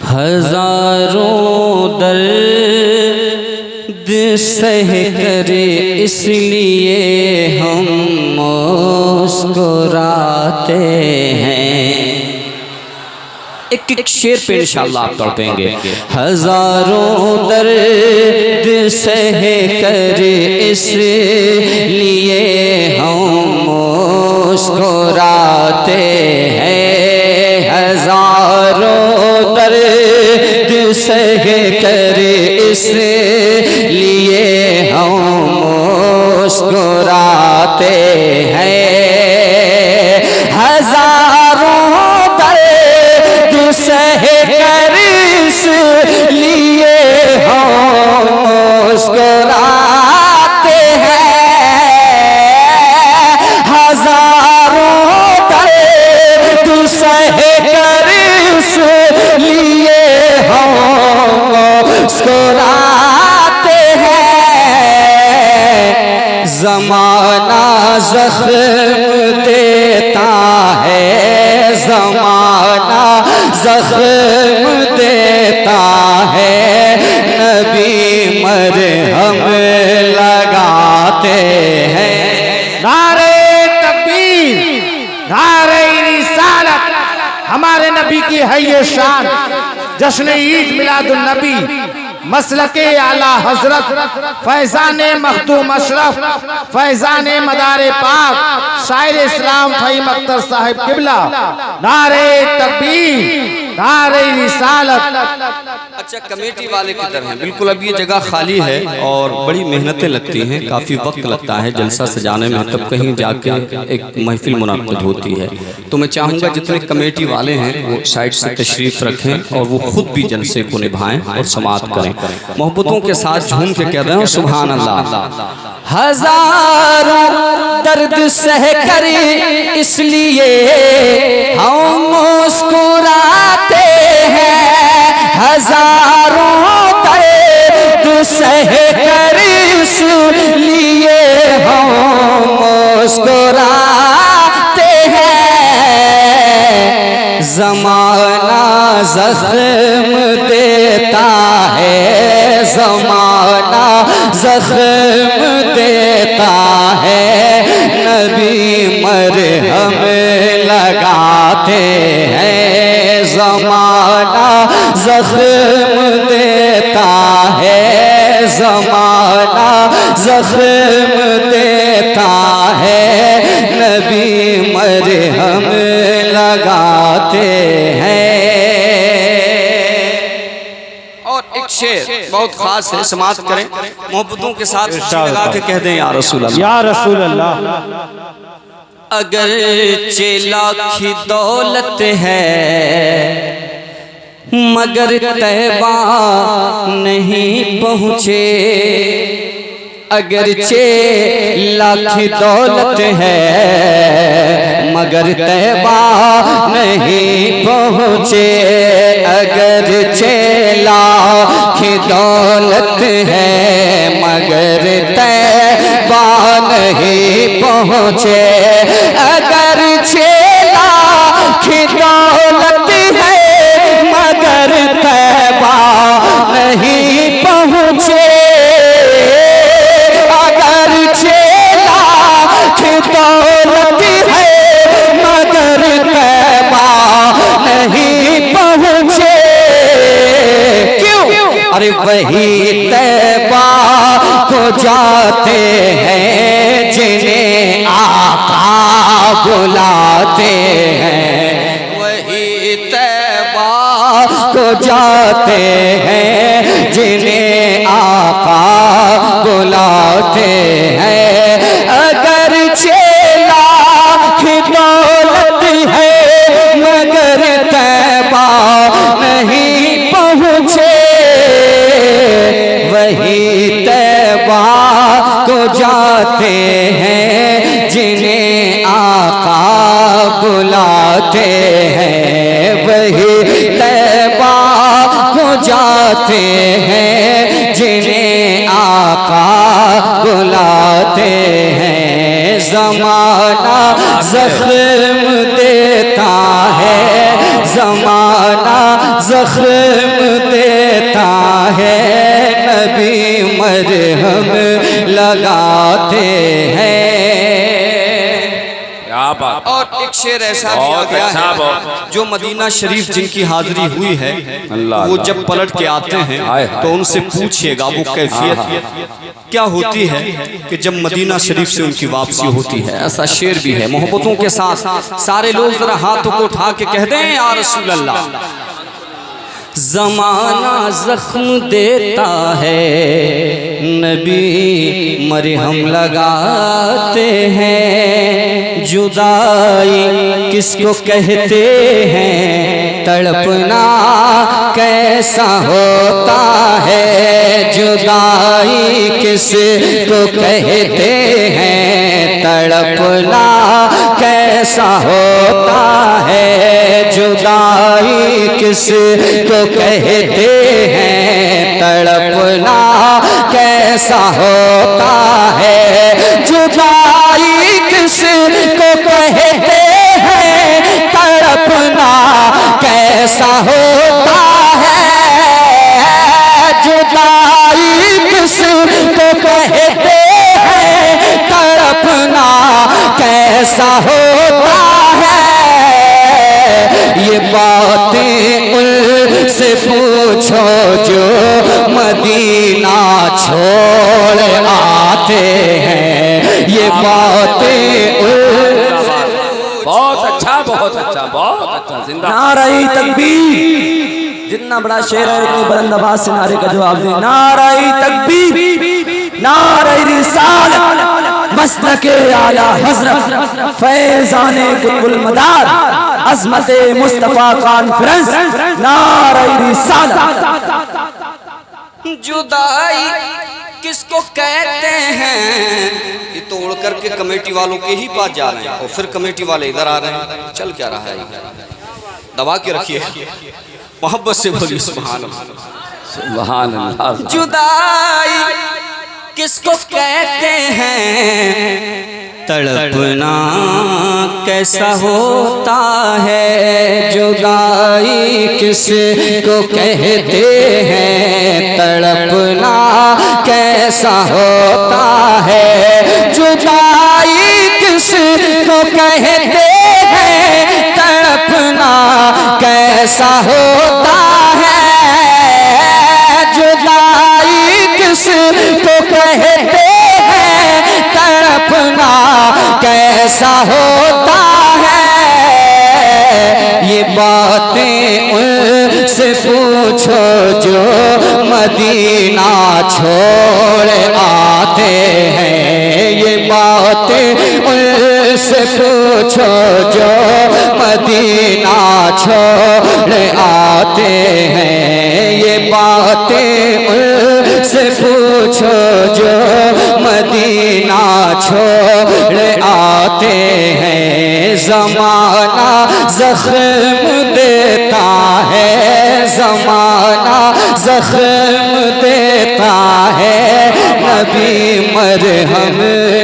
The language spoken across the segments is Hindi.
हजारों दर्द सह कर इसलिए हम मुस्कुराते हैं। एक शेर पे इंशाअल्लाह आप पढ़ पाएंगे। हजारों दर्द सह कर इसलिए हम मुस्कुराते हैं। हजारों दर्द सह कर इसलिए हम मुस्कुराते हैं। सह कर इसलिए हम मुस्कुराते हैं। हजारों दर्द सह कर इसलिए हम मुस्कुराते हैं। ज़माना ज़ख्म देता है, ज़माना ज़ख्म देता है, नबी मरहम लगाते हैं। नारे तकबीर, नारे रिसालत, हमारे नबी की है ये शान। जश्न ईद मिलादुन नबी, मसलके आला हजरत, फैज़ाने मखदूम अशरफ, फैज़ाने मदारे पाक, शायर इस्लाम फ़हीम अख्तर साहिब किबला। नारे तकबीर, नारे रिसालत। अच्छा, कमेटी वाले किधर हैं? बिल्कुल अब ये जगह खाली है और बड़ी मेहनतें लगती हैं, काफ़ी वक्त लगता है जलसा सजाने में, तब कहीं जाके एक महफिल मुनाक़िद होती है। तो मैं चाहूँगा जितने कमेटी वाले हैं वो साइड से तशरीफ़ रखें और वो खुद भी जलसे को निभाएं और समाअत करें। मोहब्बतों के साथ झूम के कह रहे हो सुभान अल्लाह। हजारों दर्द सह कर इसलिए हम मुस्कुराते हैं। हजारों दर्द सह कर इसलिए हम मुस्कुराते हैं। ज़माना ज़ख्म देता है, ज़माना ज़ख्म देता है, नबी मरहम लगाते हैं। ज़माना ज़ख्म देता है, ज़माना ज़ख्म देता है, नबी मरहम लगाते हैं। शेर बहुत खास है, समाअत करें मोहब्बतों के साथ लगा के कह दें या रसूल अल्लाह, या रसूल अल्लाह। अगर लाखी दौलत है मगर तैबा नहीं पहुँचे। अगरचे लाखी दौलत है मगर तैबा नहीं पहुँचे। अगरचे लाखी दौलत है मगर तैबा नहीं पहुँचे। अगरचे लाखी दौलत है मगर तैबा नहीं पहुँचे। दौलत है मगर तैबा नहीं पहुँचे। क्यों? अरे वही तैबा को जाते हैं जिन्हें आका बुलाते हैं। वही तैबा को जाते हैं जिन्हें आका बुलाते हैं। अगर दौलत है मगर तैबा नहीं पहुँचे। वही तैबा को जाते हैं जिन्हें आका बुलाते हैं। वही तैबा को जाते हैं जिन्हें आका बुलाते हैं। ज़माना ज़ख्म देता है, ज़माना ज़ख्म मरहम लगाते हैं। क्या बात। और एक शेर ऐसा दिया गया है, जो मदीना शरीफ जिनकी हाजिरी हुई है वो जब पलट के आते हैं तो उनसे पूछिएगा वो कैफियत क्या होती है कि जब मदीना शरीफ से उनकी वापसी होती है। ऐसा शेर भी है। मोहब्बतों के साथ सारे लोग जरा हाथों को उठा के कह दें या रसूल अल्लाह। ज़माना ज़ख्म देता है, नबी मरहम लगाते हैं। जुदाई किसको कहते हैं, तड़पना कैसा होता है। जुदाई किसको कहते हैं, तड़पना कैसा होता है। जुदाई किसको कहते हैं, तड़पना कैसा होता है। जुदाई किसको कहते हैं, तड़पना कैसा होता है। जुदाई किसको कहते हैं, तड़पना कैसा होता है। ये बातें उनसे पूछो जो मदीना छोड़ आते हैं। ये बातें उनसे बहुत अच्छा, बहुत अच्छा, बहुत अच्छा। जिंदा नाराई तकबीर। जितना बड़ा शेर है उतनी बुलंद आवाज से नारे का जवाब दे। नाराई तकबीर, नाराई रिसालत, मसलके आला हजरत, फैजाने कुतुल मदार, अज़मते मुस्तफा कॉन्फ्रेंस, नाराई रिसालत। जुदाई किसको कहते हैं, ये तोड़ करके कमेटी वालों के ही पास जा रहे हैं और फिर कमेटी वाले इधर आ रहे हैं। चल क्या रहा है, दबा के रखिए, मोहब्बत से बोलिए सुभान अल्लाह, सुभान अल्लाह। जुदाई किसको कहते हैं, तड़पना कैसा होता है। जुदाई किसको कहते हैं, तड़पना कैसा होता है। जुदाई किसको कहते हैं, तड़पना कैसा होता है। जुदाई किसको कहते हैं, तड़पना कैसा होता है। ये बातें उनसे पूछो जो मदीना छोड़ आते हैं। ये बातें उनसे पूछो जो मदीना छोड़ आते हैं। ये बातें उनसे पूछो जो मदीना छोड़ आते हैं। ज़माना ज़ख्म देता है, ज़माना ज़ख्म देता है, नबी मरहम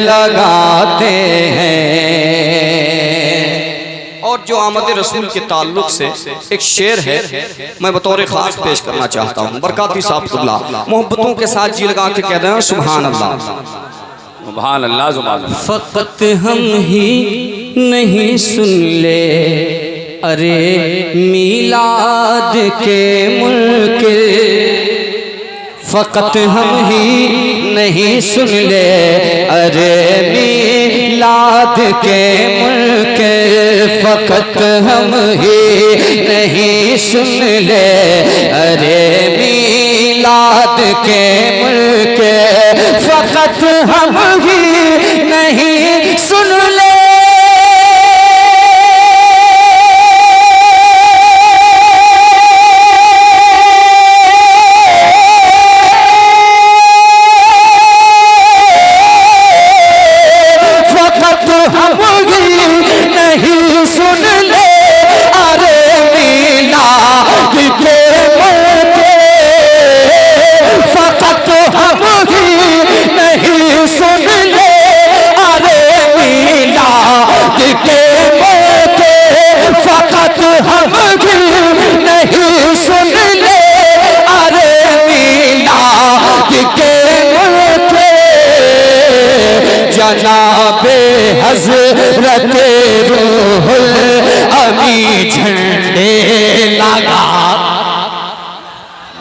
लगाते हैं। और जो आमद रसूल के ताल्लुक से एक शेर है, मैं बतौर खास पेश करना चाहता हूँ। बरकाती साहब कुल्ला मोहब्बतों के साथ जी लगा के कह रहे हैं सुभान अल्लाह, सुभान अल्लाह, सुभान अल्लाह। फ़कत हम ही नहीं सुन ले, अरे मीलाद के मुल्क। फ़कत हम ही नहीं सुन ले, अरे मीलाद के मुल्क। फ़कत हम ही नहीं सुन ले, अरे मीलाद के मुल्क। फ़कत हम ही नहीं सुन ले, सुन ले, अरे मीलाद के मुल्क। फ़कत हम ही नहीं सुन जनाबे हजरत रूहुल अमी झंडे लगा।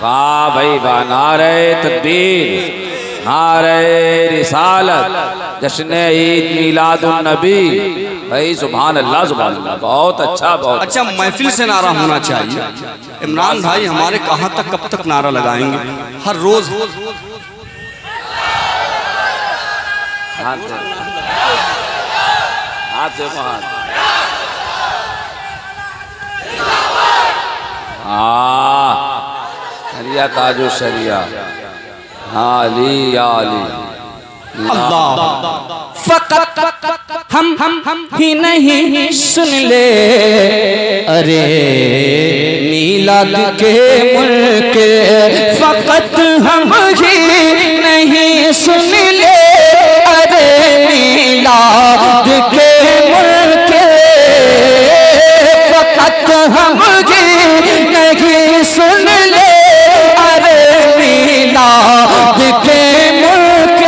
वाह भाई वाह, नारे तकबीर, नारे रिसालत, जश्न ईद मिलादुन नबी। भाई सुभान अल्लाह सुभान अल्लाह, बहुत अच्छा बहुत अच्छा। महफिल से नारा होना चाहिए। इमरान भाई हमारे कहाँ तक कब तक नारा लगाएंगे? हर रोज हाथ देखो हाथ। शरिया ताजो शरिया, आली आली अल्लाह। फकत हम ही नहीं सुन ले, अरे मीलाद के मुल्क, फकत हम ही नहीं सुन ले, अरे मीलाद के मुल्क, फकत हम ही नहीं सुन ले, अरे मीलाद के मुल्क,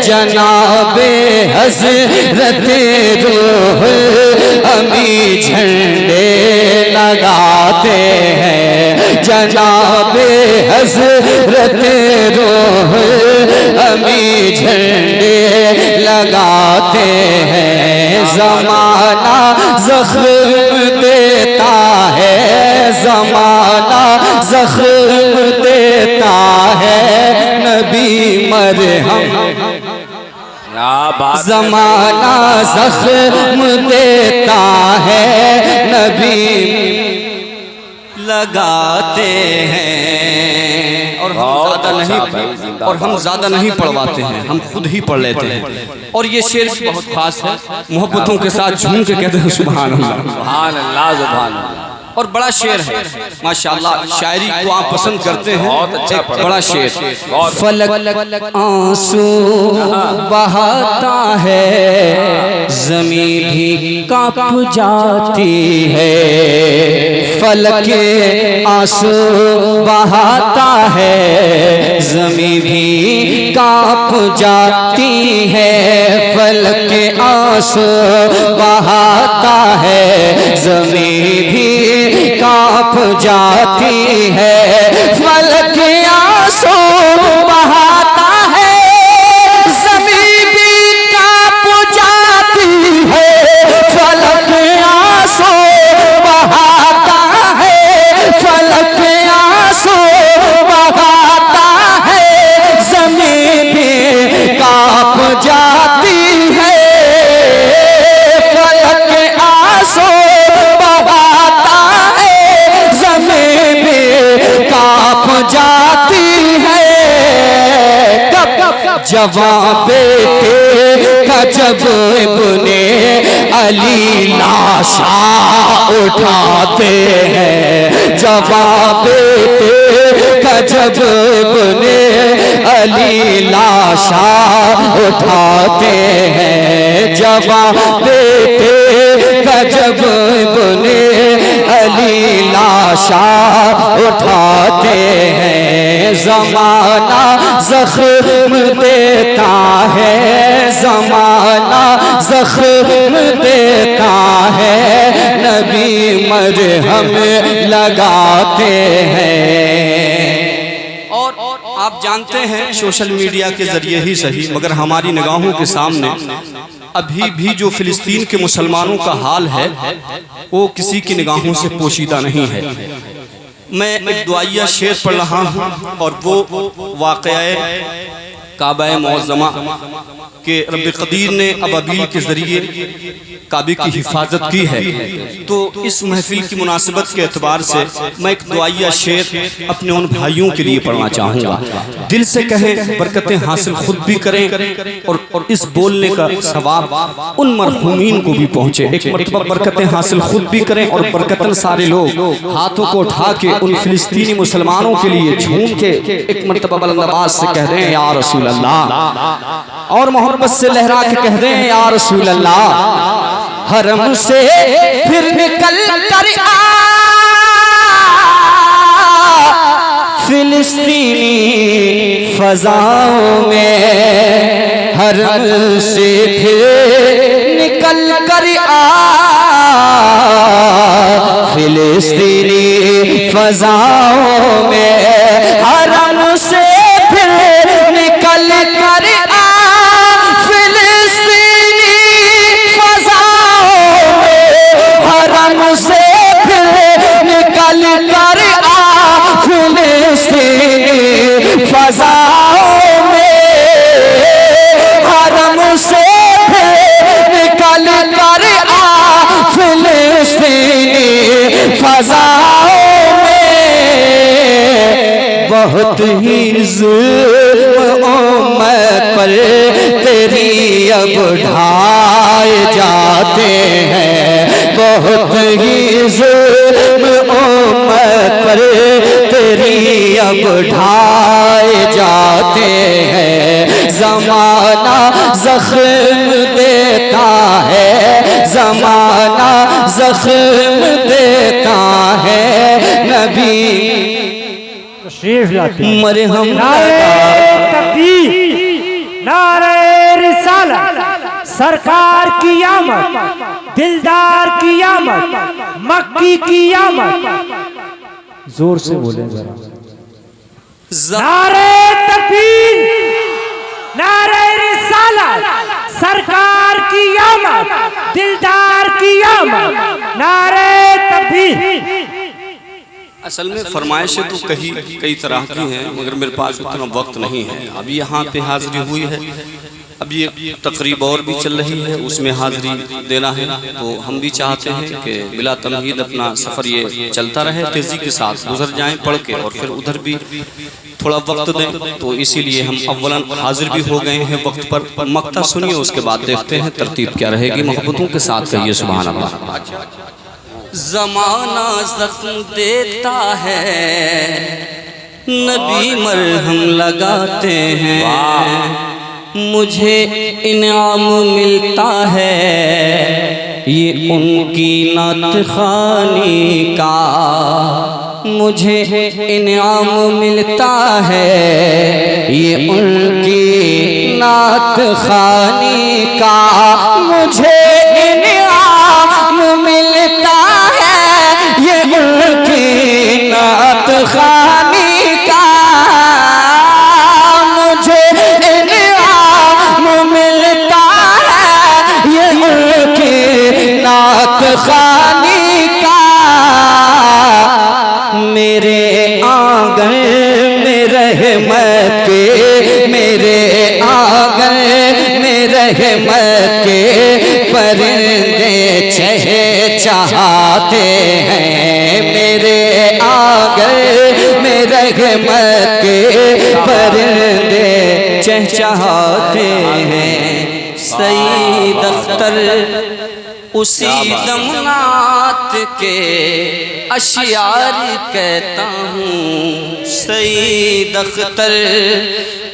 जनाबे हजरत रूहुल अमी झंडे लगाते हैं, जनाबे हजरत रूहुल अमी झंडे लगाते हैं। ज़माना ज़ख्म देता है, ज़माना ज़ख्म देता है, नबी मरहम। ज़माना ज़ख्म देता है, नबी लगाते हैं। और हम ज़्यादा नहीं पढ़वाते हैं, हम खुद ही पढ़ लेते हैं। और ये शेर भी बहुत खास है, मोहब्बतों के साथ झूम के कहते हैं सुभान अल्लाह, सुभान अल्लाह सुभान अल्लाह। और बड़ा शेर है माशाअल्लाह। शायरी को आप पसंद करते हैं, बहुत अच्छा एक बड़ा शेर। फलक आंसू बहाता है, ज़मीं भी कांप जाती है, फलक आंसू बहाता है, ज़मीं भी कांप जाती है, फलक आंसू बहाता है, ज़मीं भी कांप जाती है, फलक आंसू बहाता है, ज़मीं भी कांप जाती है, फलक आंसू बहाता है, फलक आंसू बहाता है, ज़मीं भी कांप जाती है, फलक आंसू जाती है। जवां बेटे का जब इब्ने अली लाशा उठाते हैं, जवां बेटे का जब इब्ने अली लाशा उठाते हैं, जवां बेटे का जब इब्ने अली लाशा उठाते हैं, ज़माना ज़ख्म देता है, ज़माना ज़ख्म देता है, नबी मरहम लगाते हैं। और आप जानते हैं सोशल मीडिया के जरिए ही सही, मगर हमारी निगाहों के सामने अभी भी जो फिलिस्तीन के मुसलमानों का हाल है वो किसी की निगाहों से पोशीदा नहीं है। मैं एक दुआया शेर पढ़ रहा हूँ और वो वाक़या काबा मुअज़्ज़मा के रब कदीर ने अबाबील के ज़रिए काबे की हिफाजत की है। तो इस महफिल की मुनासिबत के एतबार से मैं एक दुआया शेर अपने उन भाइयों के लिए पढ़ना चाहूँगा। दिल से कहें, बरकतें हासिल खुद भी करें और इस बोलने का सवाब उन मरहूमीन को भी पहुँचे। एक मरतबा बरकतें हासिल खुद भी करें और बरकतन सारे लोग हाथों को उठा के उन फिलिस्तीनी मुसलमानों के लिए झूम के एक मरतबा बुलंद आवाज़ से कह दें या रसूल अल्लाह, और मोहब्बत से लहरा के कह दें या रसूल अल्लाह। हरम से फिर निकल कर आ फिलिस्तीनी फजाओं में, हरम से फिर निकल कर आ फिलिस्तीनी फजाओं में, हरम से फिर निकल कर आ फिलिस्तीनी फजाओं में, हरम से फिर निकल कर आ फिलिस्तीनी फजाओं में, हरम से फिर निकल कर आ फिलिस्तीनी फजाओं में। बहुत ही जुल्म उम्मत पर तेरी अब ढाए जाते हैं, बहुत ही जुल्म उम्मत पर तेरी अब ढाए जाते हैं। ज़माना ज़ख्म देता है, ज़माना ज़ख्म देता है, नबी तशरीफ लाते हैं। मरहम नारे तकबीर, नारे रिसालत, सरकार की आमद, दिलदार की आमद, मक्की की आमद। जोर से बोले जरा। नारे तकबीर, नारे रिसालत, सरकार की आमद, दिलदार की आमद, नारे तकबीर। असल में फरमाइशें तो कई तरह की हैं, मगर मेरे पास उतना वक्त नहीं है। अभी यहाँ पे हाजिरी हुई है, अब ये तकरीब और भी चल रही है, उसमें हाजिरी देना है। तो हम भी चाहते हैं कि बिला तमहीद अपना सफ़र ये चलता रहे, तेज़ी के साथ गुजर जाएं पढ़ के, और फिर उधर भी थोड़ा वक्त दें। तो इसीलिए हम अव्वलन हाजिर भी हो गए हैं वक्त पर। मक्ता सुनिए, उसके बाद देखते हैं तरतीब क्या रहेगी। मोहब्बतों के साथ कहिए सुभान अल्लाह। ज़माना ज़ख्म देता है, नबी मरहम लगाते हैं, मुझे इनाम मिलता है ये उनकी नात ख़ानी का, मुझे इनाम मिलता है ये उनकी नात ख़ानी का, मुझे इनाम मिलता है ये उनकी नात ख़ानी का, मुझे इनाम मिलता है ये उनकी नात ख़ानी का। मेरे आंगन में रहमत के, मेरे आंगन में रहमत के परिंदे चहचहाते हैं, मेरे आंगन में रहमत के परिंदे चहचहाते हैं। सईद अख्तर उसी दमनात के अशियार कहता हूँ, सईद अख्तर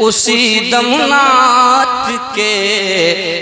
उसी दमनात के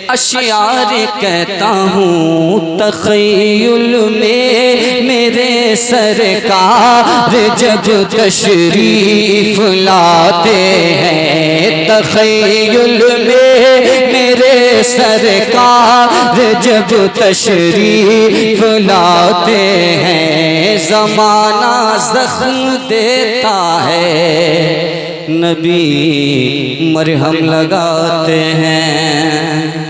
अशियार कहता हूँ। तख़य्युल में मेरे सरकार जब तशरीफ लाते हैं, तख़य्युल में मेरे सरकार जब तशरीफ लाते हैं। ज़माना ज़ख्म देता है, नबी मरहम लगाते हैं।